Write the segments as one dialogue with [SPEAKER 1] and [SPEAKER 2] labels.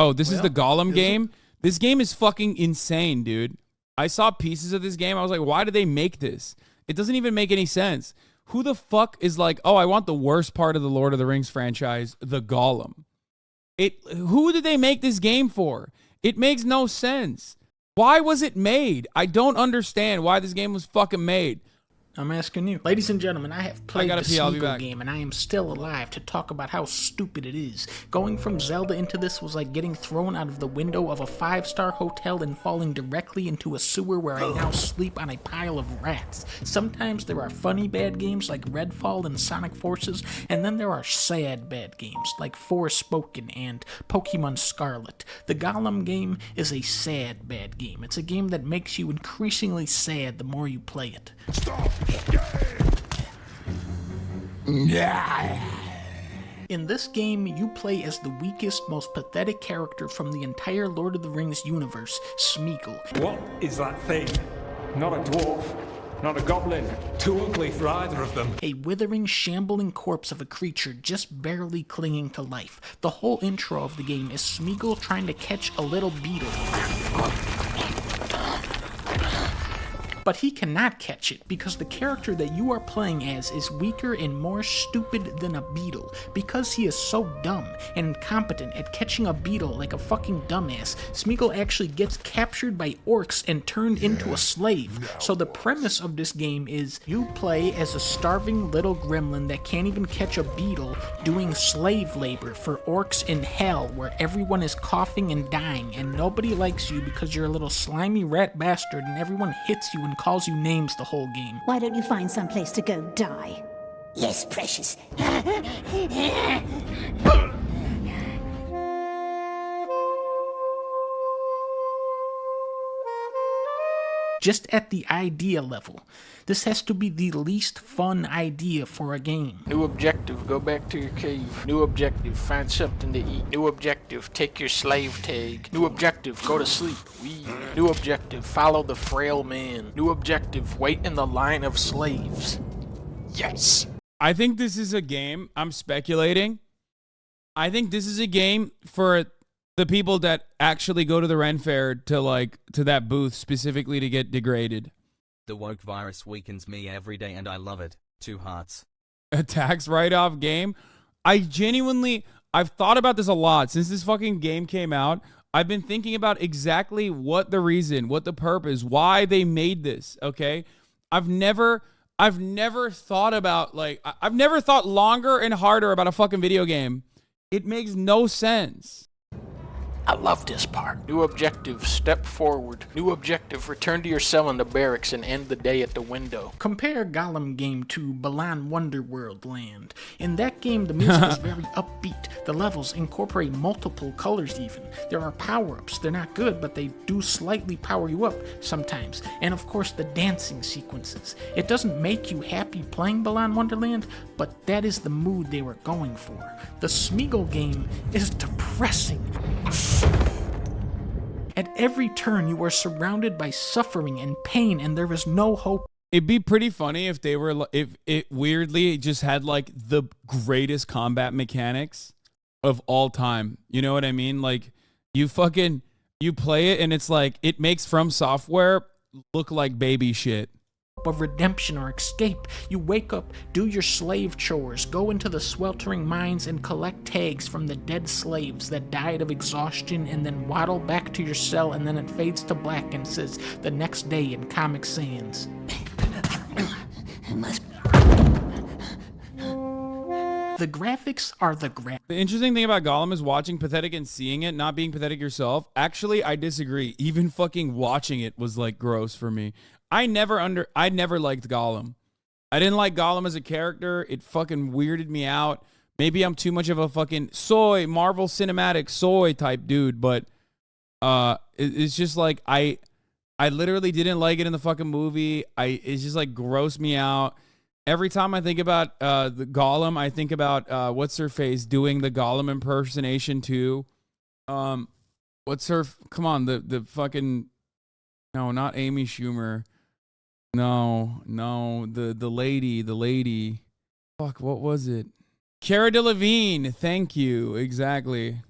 [SPEAKER 1] Oh, this is the Gollum game? This game is fucking insane, dude. I saw pieces of this game. I was like, why did they make this? It doesn't even make any sense. Who the fuck is like, oh, I want the worst part of the Lord of the Rings franchise, the Gollum? Who did they make this game for? It makes no sense. Why was it made? I don't understand why this game was fucking made.
[SPEAKER 2] I'm asking you. Ladies and gentlemen, I have played the Smeagol game, and I am still alive to talk about how stupid it is. Going from Zelda into this was like getting thrown out of the window of a 5-star hotel and falling directly into a sewer where I now sleep on a pile of rats. Sometimes there are funny bad games like Redfall and Sonic Forces, and then there are sad bad games like Forspoken and Pokemon Scarlet. The Gollum game is a sad bad game. It's a game that makes you increasingly sad the more you play it.
[SPEAKER 3] Stop!
[SPEAKER 2] In this game, you play as the weakest, most pathetic character from the entire Lord of the Rings universe, Smeagol.
[SPEAKER 4] What is that thing? Not a dwarf, not a goblin, too ugly for either of them.
[SPEAKER 2] A withering, shambling corpse of a creature just barely clinging to life. The whole intro of the game is Smeagol trying to catch a little beetle. But he cannot catch it because the character that you are playing as is weaker and more stupid than a beetle. Because he is so dumb and incompetent at catching a beetle like a fucking dumbass, Smeagol actually gets captured by orcs and turned into a slave. So the premise of this game is you play as a starving little gremlin that can't even catch a beetle doing slave labor for orcs in hell where everyone is coughing and dying and nobody likes you because you're a little slimy rat bastard and everyone hits you and calls you names the whole game.
[SPEAKER 5] Why don't you find some place to go die?
[SPEAKER 6] Yes, precious.
[SPEAKER 2] Just at the idea level. This has to be the least fun idea for a game.
[SPEAKER 7] New objective, go back to your cave. New objective, find something to eat. New objective, take your slave tag. New objective, go to sleep. New objective, follow the frail man. New objective, wait in the line of slaves.
[SPEAKER 3] Yes!
[SPEAKER 1] I think this is a game, I'm speculating. I think this is a game for the people that actually go to the Ren Fair to that booth specifically to get degraded.
[SPEAKER 8] The woke virus weakens me every day and I love it. 2 hearts.
[SPEAKER 1] A tax write-off game? I've thought about this a lot since this fucking game came out. I've been thinking about exactly what the reason, what the purpose, why they made this, okay? I've never thought about, I've never thought longer and harder about a fucking video game. It makes no sense.
[SPEAKER 7] I love this part. New objective, step forward. New objective, return to your cell in the barracks and end the day at the window.
[SPEAKER 2] Compare Gollum game to Balan Wonderworld Land. In that game, the music is very upbeat. The levels incorporate multiple colors even. There are power-ups. They're not good, but they do slightly power you up sometimes. And of course, the dancing sequences. It doesn't make you happy playing Balan Wonderland, but that is the mood they were going for. The Smeagol game is depressing. At every turn, you are surrounded by suffering and pain, and there is no hope.
[SPEAKER 1] It'd be pretty funny if they were, if it weirdly just had like the greatest combat mechanics of all time. You know what I mean? Like you play it and it's like, it makes From Software look like baby shit.
[SPEAKER 2] Of redemption or escape. You wake up, do your slave chores, go into the sweltering mines and collect tags from the dead slaves that died of exhaustion and then waddle back to your cell and then it fades to black and says the next day in Comic Sans. The graphics are the graphics.
[SPEAKER 1] The interesting thing about Gollum is watching pathetic and seeing it, not being pathetic yourself. Actually, I disagree. Even fucking watching it was like gross for me. I never liked Gollum. I didn't like Gollum as a character. It fucking weirded me out. Maybe I'm too much of a fucking Marvel Cinematic type dude, but it's just like I literally didn't like it in the fucking movie. It's just like grossed me out. Every time I think about the Gollum, I think about what's her face doing the Gollum impersonation too. What's her? Come on, the fucking no, not Amy Schumer. No, the lady. Fuck, what was it? Cara Delevingne. Thank you. Exactly.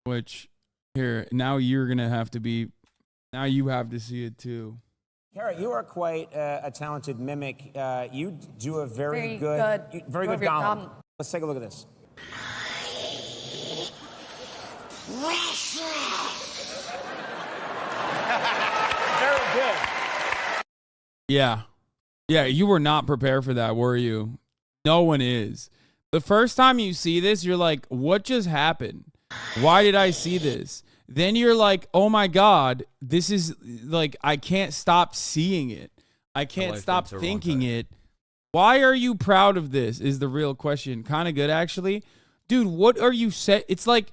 [SPEAKER 1] Which Here, now you're gonna have to be. Now you have to see it too.
[SPEAKER 3] Kara, you are quite a talented mimic. You do a very good Gollum.
[SPEAKER 6] Gollum.
[SPEAKER 3] Let's take a look at this. Very good.
[SPEAKER 1] Yeah. Yeah, you were not prepared for that, were you? No one is. The first time you see this, you're like, what just happened? Why did I see this? Then you're like, oh my God, this is like, I can't stop seeing it. I can't stop thinking it. Why are you proud of this is the real question. Kind of good, actually. Dude, what are you set? It's like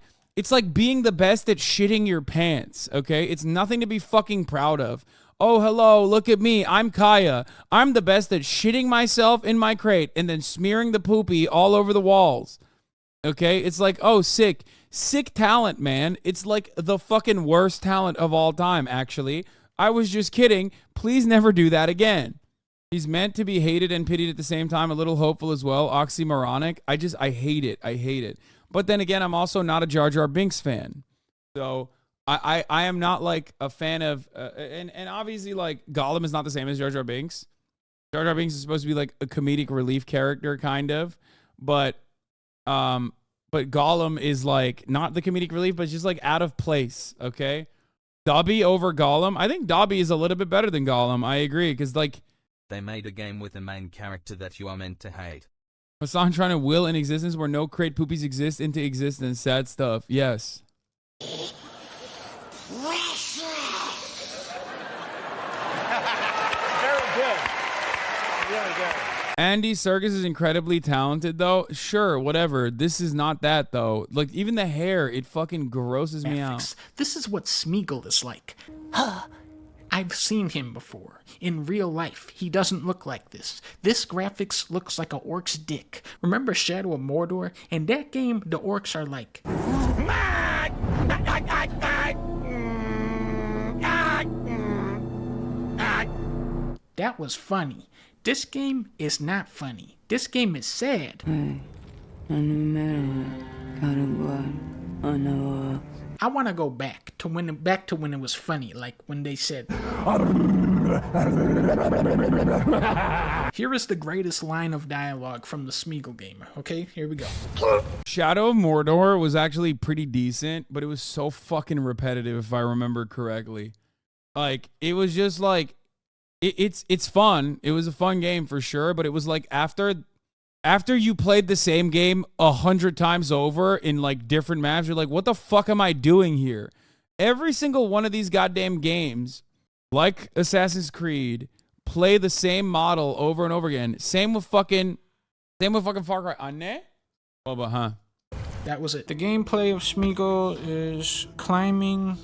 [SPEAKER 1] being the best at shitting your pants, okay? It's nothing to be fucking proud of. Oh, hello, look at me. I'm Kaya. I'm the best at shitting myself in my crate and then smearing the poopy all over the walls. Okay? It's like, oh, sick. Sick talent, man. It's like the fucking worst talent of all time, actually. I was just kidding. Please never do that again. He's meant to be hated and pitied at the same time, a little hopeful as well. Oxymoronic. I hate it. I hate it. But then again, I'm also not a Jar Jar Binks fan. So I am not like a fan of, and obviously like Gollum is not the same as Jar Jar Binks. Jar Jar Binks is supposed to be like a comedic relief character, kind of. But Gollum is like not the comedic relief, but just like out of place, okay? Dobby over Gollum. I think Dobby is a little bit better than Gollum. I agree, because like
[SPEAKER 8] they made a game with a main character that you are meant to hate.
[SPEAKER 1] Hasan trying to will an existence where no crate poopies exist into existence. Sad stuff. Yes.
[SPEAKER 3] Very good. Really good.
[SPEAKER 1] Andy Serkis is incredibly talented, though. Sure, whatever. This is not that, though. Like, even the hair, it fucking grosses me out.
[SPEAKER 2] This is what Smeagol is like. I've seen him before. In real life, he doesn't look like this. This graphics looks like a orc's dick. Remember Shadow of Mordor? In that game, the orcs are like... That was funny. This game is not funny. This game is sad. I want to go back to when it was funny, like when they said. Here is the greatest line of dialogue from the Smeagol game. Okay, here we go.
[SPEAKER 1] Shadow of Mordor was actually pretty decent, but it was so fucking repetitive, if I remember correctly. Like, it was just like, it's fun. It was a fun game for sure, but it was like after you played the same game 100 times over in like different maps, you're like, what the fuck am I doing here? Every single one of these goddamn games, like Assassin's Creed, play the same model over and over again. Same with fucking Far Cry. Anne? Oh, but huh?
[SPEAKER 2] That was it. The gameplay of Smeagol is climbing.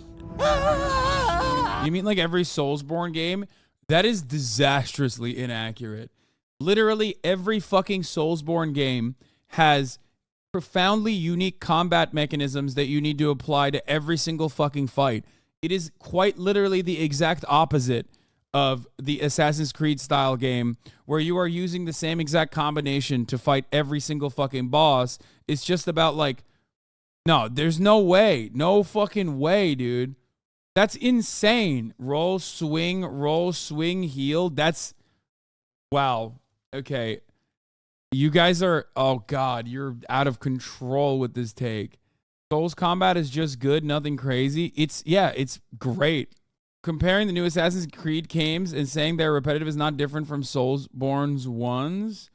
[SPEAKER 1] You mean like every Soulsborne game? That is disastrously inaccurate. Literally every fucking Soulsborne game has profoundly unique combat mechanisms that you need to apply to every single fucking fight. It is quite literally the exact opposite of the Assassin's Creed style game where you are using the same exact combination to fight every single fucking boss. It's just about like, no, there's no way. No fucking way, dude. That's insane. Roll, swing, heal. That's, wow. Okay. You guys are, oh God, you're out of control with this take. Souls combat is just good, nothing crazy. It's great. Comparing the new Assassin's Creed games and saying they're repetitive is not different from Soulsborne's ones.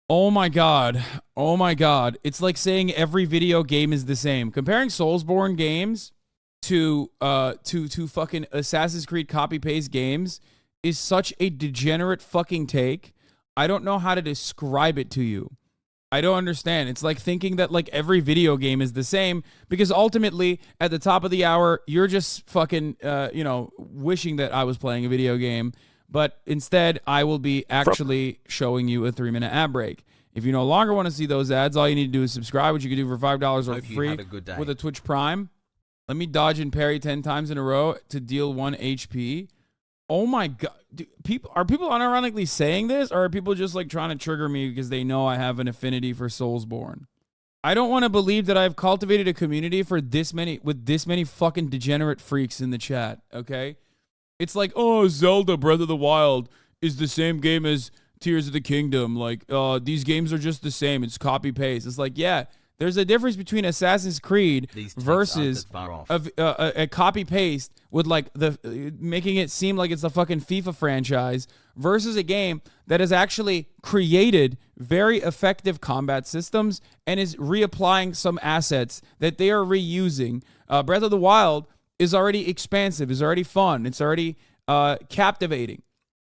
[SPEAKER 1] Oh my God. Oh my God. It's like saying every video game is the same. Comparing Soulsborne games to fucking Assassin's Creed copy-paste games is such a degenerate fucking take. I don't know how to describe it to you. I don't understand. It's like thinking that like every video game is the same because ultimately at the top of the hour, you're just fucking, wishing that I was playing a video game. But instead, I will be actually showing you a 3-minute ad break. If you no longer want to see those ads, all you need to do is subscribe, which you can do for $5 or free with a Twitch Prime. Let me dodge and parry 10 times in a row to deal 1 HP. Oh my God. Are people unironically saying this, or are people just like trying to trigger me because they know I have an affinity for Soulsborne? I don't want to believe that I've cultivated a community for this many fucking degenerate freaks in the chat, okay? It's like, oh, Zelda Breath of the Wild is the same game as Tears of the Kingdom. Like, these games are just the same. It's copy paste. It's like, yeah, there's a difference between Assassin's Creed versus a copy paste with like making it seem like it's the fucking FIFA franchise versus a game that has actually created very effective combat systems and is reapplying some assets that they are reusing. Breath of the Wild is already expansive, is already fun, it's already captivating.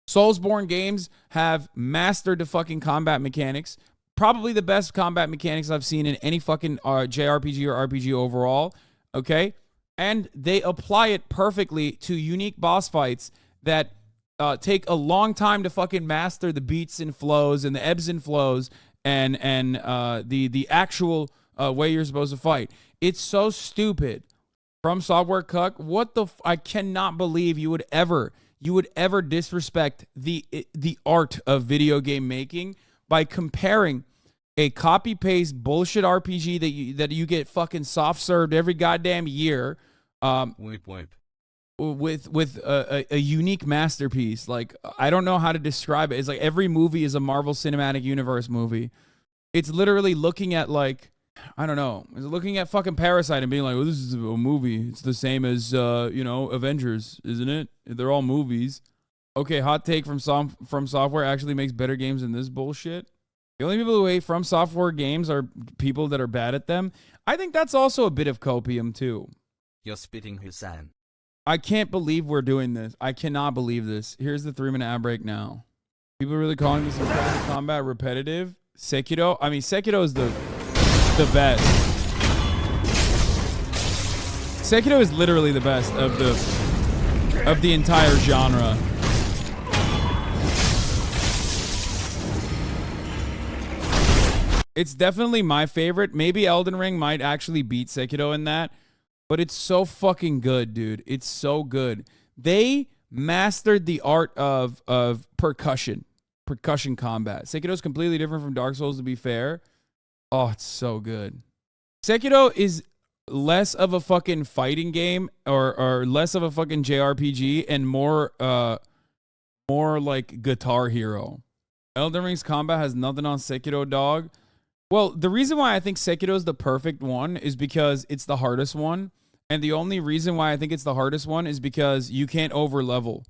[SPEAKER 1] Soulsborne games have mastered the fucking combat mechanics. Probably the best combat mechanics I've seen in any fucking JRPG or RPG overall, okay? And they apply it perfectly to unique boss fights that take a long time to fucking master the beats and flows and the ebbs and flows and the actual way you're supposed to fight. It's so stupid. From Software Cuck, what the I cannot believe you would ever disrespect the art of video game making by comparing a copy-paste bullshit RPG that you get fucking soft-served every goddamn year with a unique masterpiece. Like, I don't know how to describe it. It's like every movie is a Marvel Cinematic Universe movie. It's literally looking at, like, I don't know. It's looking at fucking Parasite and being like, well, this is a movie. It's the same as, Avengers, isn't it? They're all movies. Okay, hot take from Software actually makes better games than this bullshit. The only people who hate From Software games are people that are bad at them. I think that's also a bit of copium, too.
[SPEAKER 8] You're spitting Hasan.
[SPEAKER 1] I can't believe we're doing this. I cannot believe this. Here's the 3-minute ad break now. People are really calling this combat repetitive. Sekiro? I mean, Sekiro is the best. Sekiro is literally the best of the entire genre. It's definitely my favorite. Maybe Elden Ring might actually beat Sekiro in that, but it's so fucking good, dude. It's so good. They mastered the art of percussion combat. Sekiro is completely different from Dark Souls, to be fair. Oh, it's so good. Sekiro is less of a fucking fighting game or less of a fucking JRPG and more like Guitar Hero. Elden Ring's combat has nothing on Sekiro, dog. Well, the reason why I think Sekiro is the perfect one is because it's the hardest one. And the only reason why I think it's the hardest one is because you can't over level.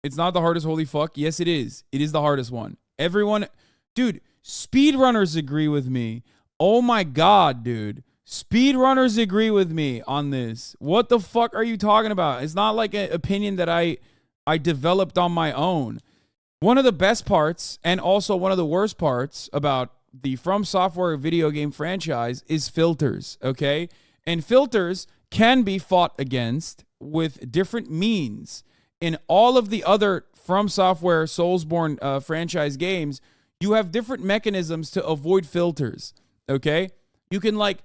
[SPEAKER 1] It's not the hardest, holy fuck. Yes, it is. It is the hardest one. Everyone, dude, speedrunners agree with me. Oh my God, dude. Speedrunners agree with me on this. What the fuck are you talking about? It's not like an opinion that I developed on my own. One of the best parts and also one of the worst parts about the From Software video game franchise is filters, okay? And filters can be fought against with different means. In all of the other From Software Soulsborne franchise games, you have different mechanisms to avoid filters, okay? You can, like,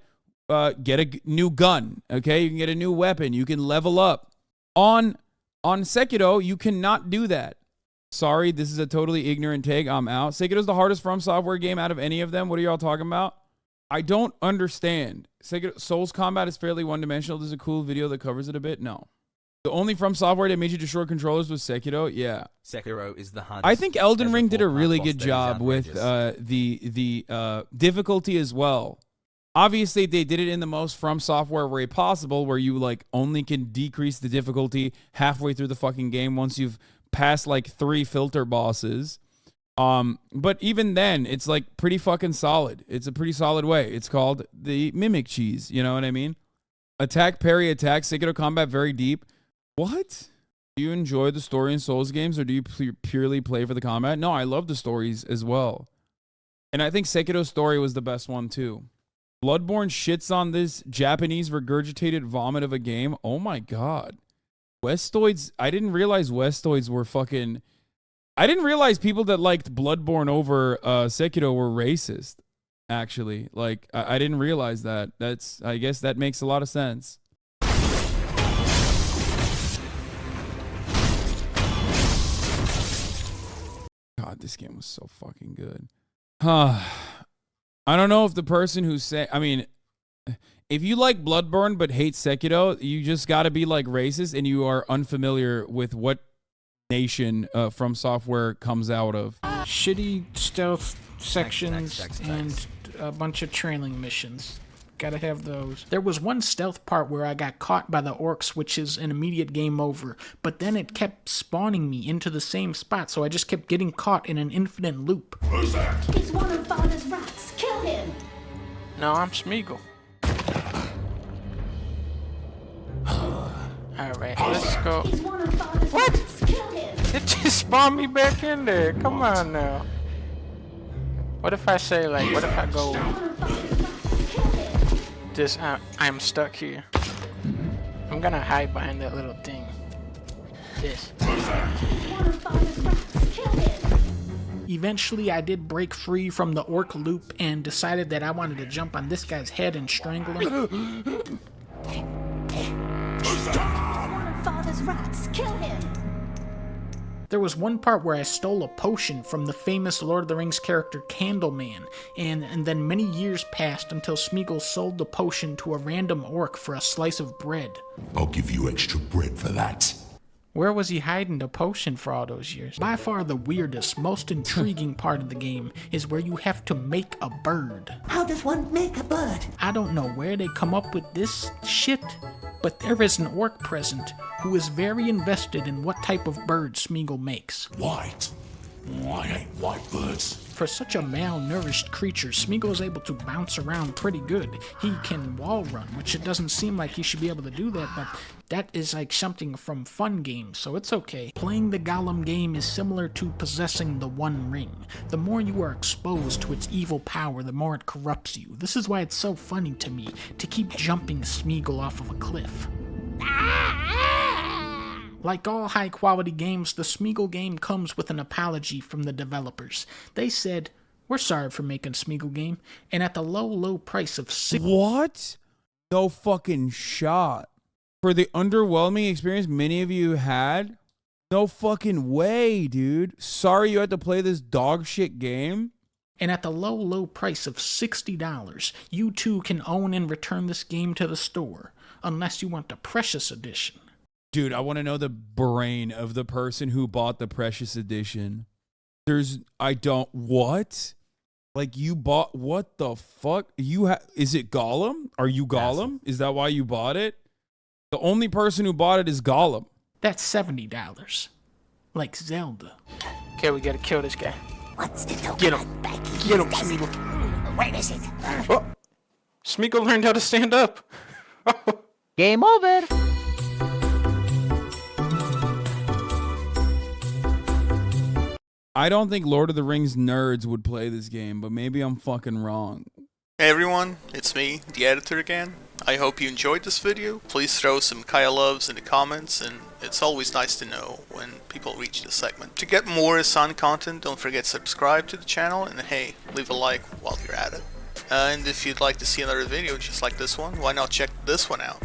[SPEAKER 1] get a new gun, okay? You can get a new weapon. You can level up. On Sekiro, you cannot do that. Sorry, this is a totally ignorant take. I'm out. Sekiro's the hardest From Software game out of any of them. What are y'all talking about? I don't understand. Sekiro Souls combat is fairly one-dimensional. There's a cool video that covers it a bit. No. The only From Software that made you destroy controllers was Sekiro. Yeah.
[SPEAKER 8] Sekiro is the hardest.
[SPEAKER 1] I think Elden Ring did a really good job with the difficulty as well. Obviously, they did it in the most From Software way possible, where you like only can decrease the difficulty halfway through the fucking game once you've passed like 3 filter bosses. But even then, it's like pretty fucking solid. It's a pretty solid way. It's called the Mimic Cheese. You know what I mean? Attack, parry, attack. Sekiro combat very deep. What? Do you enjoy the story in Souls games, or do you purely play for the combat? No, I love the stories as well. And I think Sekiro's story was the best one too. Bloodborne shits on this Japanese regurgitated vomit of a game. Oh my God. Westoids, I didn't realize Westoids were fucking... I didn't realize people that liked Bloodborne over Sekiro were racist, actually. Like, I didn't realize that. I guess that makes a lot of sense. God, this game was so fucking good. I don't know if the person who say, I mean, if you like Bloodborne but hate Sekiro, you just got to be like racist and you are unfamiliar with what nation From Software comes out of.
[SPEAKER 2] Shitty stealth sections and a bunch of trailing missions. Gotta have those. There was one stealth part where I got caught by the orcs, which is an immediate game over, but then it kept spawning me into the same spot, so I just kept getting caught in an infinite loop.
[SPEAKER 5] Who's that? He's one of Father's rats. Kill him.
[SPEAKER 7] No, I'm Smeagol. Alright, let's go.
[SPEAKER 5] He's one of Father's rats. Kill him.
[SPEAKER 7] It just spawned me back in there. Come on now. What if I say, like, what if I go... This, I'm stuck here. I'm gonna hide behind that little thing. This.
[SPEAKER 2] Eventually, I did break free from the orc loop and decided that I wanted to jump on this guy's head and strangle him.
[SPEAKER 5] Father's rats. Kill him.
[SPEAKER 2] There was one part where I stole a potion from the famous Lord of the Rings character Candleman, and then many years passed until Smeagol sold the potion to a random orc for a slice of bread.
[SPEAKER 6] I'll give you extra bread for that.
[SPEAKER 2] Where was he hiding the potion for all those years? By far the weirdest, most intriguing part of the game is where you have to make a bird.
[SPEAKER 5] How does one make a bird?
[SPEAKER 2] I don't know where they come up with this shit, but there is an orc present who is very invested in what type of bird Smeagol makes.
[SPEAKER 6] White. I hate white birds.
[SPEAKER 2] For such a malnourished creature, Smeagol is able to bounce around pretty good. He can wall run, which it doesn't seem like he should be able to do that, but that is like something from fun games, so it's okay. Playing the Gollum game is similar to possessing the One Ring. The more you are exposed to its evil power, the more it corrupts you. This is why it's so funny to me to keep jumping Smeagol off of a cliff. Like all high-quality games, the Smeagol game comes with an apology from the developers. They said, "We're sorry for making Smeagol game, and at the low price of
[SPEAKER 1] What? No fucking shot. For the underwhelming experience many of you had? No fucking way, dude. Sorry you had to play this dog shit game?
[SPEAKER 2] And at the low price of $60, you too can own and return this game to the store, unless you want the Precious Edition."
[SPEAKER 1] Dude, I want to know the brain of the person who bought the Precious Edition. What? Like you bought, what the fuck? Is it Gollum? Are you Gollum? Is that why you bought it? The only person who bought it is Gollum.
[SPEAKER 2] That's $70. Like Zelda.
[SPEAKER 7] Okay, we gotta kill this guy.
[SPEAKER 5] What's the token?
[SPEAKER 7] Get him. Get him, Smeagol.
[SPEAKER 5] Where is it?
[SPEAKER 7] Oh, Smeagol learned how to stand up.
[SPEAKER 9] Game over.
[SPEAKER 1] I don't think Lord of the Rings nerds would play this game, but maybe I'm fucking wrong.
[SPEAKER 10] Hey everyone, it's me, the editor again. I hope you enjoyed this video. Please throw some Kaya loves in the comments, and it's always nice to know when people reach this segment. To get more Hasan content, don't forget to subscribe to the channel, and hey, leave a like while you're at it. And if you'd like to see another video just like this one, why not check this one out?